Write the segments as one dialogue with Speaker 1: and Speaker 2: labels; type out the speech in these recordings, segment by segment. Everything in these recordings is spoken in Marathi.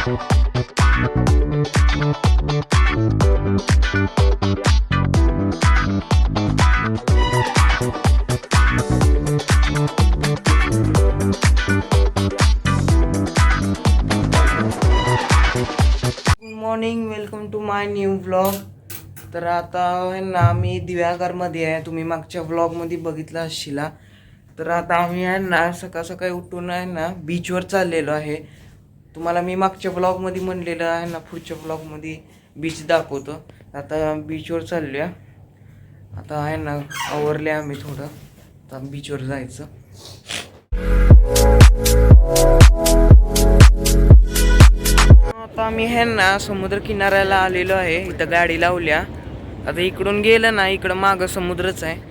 Speaker 1: Morning, welcome to my new vlog. तर आता आहे ना मी दिव्याघरमध्ये आहे. तुम्ही मागच्या व्लॉगमध्ये बघितलं असशीला. तर आता आम्ही आहे ना सकाळ सकाळी उठून आहे ना बीचवर चाललेलो आहे. तुम्हाला मी मागच्या व्लॉगमध्ये म्हणलेलं आहे ना पुढच्या व्लॉगमध्ये बीच दाखवतो. आता बीचवर चाललो आहे. आता आहे ना आवरले आम्ही थोडं. आता बीचवर जायचं. आता आम्ही हे ना समुद्र किनाऱ्याला आलेलो आहे. इथं गाडी लावल्या. आता इकडून गेलं ना इकडं मागं समुद्रच आहे.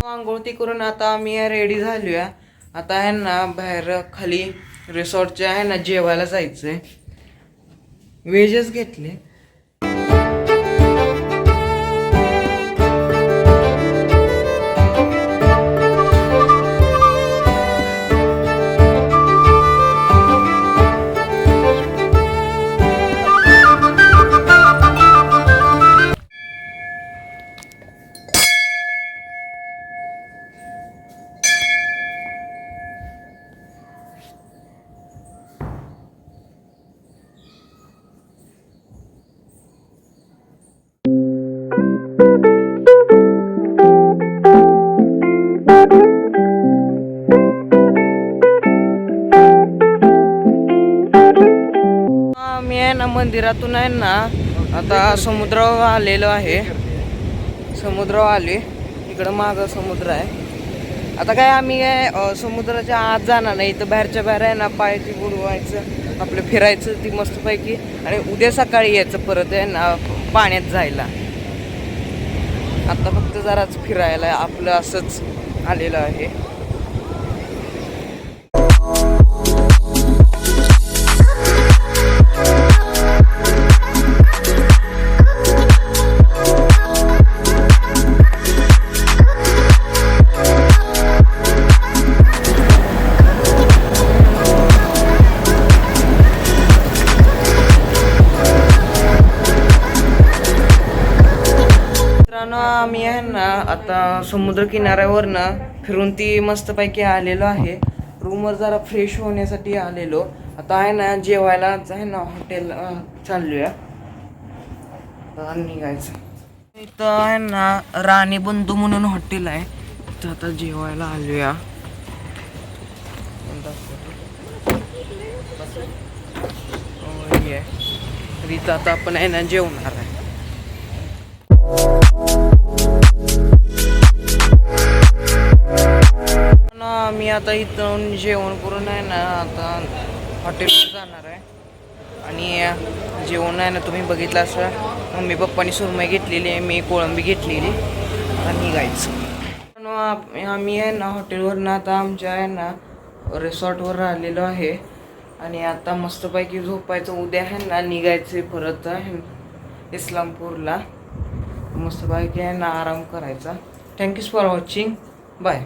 Speaker 1: आंघोळती करून आता आम्ही रेडी झालोया. आता आहे ना बाहेर खाली रिसॉर्टच्या आहे ना जेवायला जायचंय. व्हेजच घेतले. मी आहे ना मंदिरातून आहे ना आता समुद्रावर आलेलो आहे. समुद्रावर आले. इकडं मागं समुद्र आहे. आता काय आम्ही काय समुद्राच्या आत जाणार नाही. इथं बाहेरच्या बाहेर आहे ना पायाची बुडवायचं, आपलं फिरायचं ती मस्तपैकी आणि उद्या सकाळी यायचं परत आहे ना पाण्यात जायला. आता फक्त जराच फिरायला आपलं असंच आलेलं आहे. आम्ही आहे ना आता समुद्र किनाऱ्यावर ना फिरून ती मस्तपैकी आलेलो आहे. रूमवर जरा फ्रेश होण्यासाठी आलेलो. आता आहे ना जेवायला आहे ना हॉटेल चाललोया. निघायचं. इथं आहे ना राणी बंधू म्हणून हॉटेल आहे. इथं आता जेवायला आलोया. तर इथं आता आपण आहे ना जेवणार आहे. मी आता इथून जेवण करून आहे ना आता हॉटेलवर जाणार आहे. आणि जेवण आहे ना तुम्ही बघितलं असं मम्मी पप्पानी सुरमई घेतलेली आहे, मी कोळंबी घेतलेली. आता निघायचं. आम्ही आहे ना हॉटेलवर ना आता आमच्या आहे ना रिसॉर्टवर राहिलेलो आहे. आणि आता मस्तपैकी झोपायचं. उद्या आहे ना निघायचे परत इस्लामपूरला. मस्तपैकी आहे ना आराम करायचा. Thank you for watching. बाय.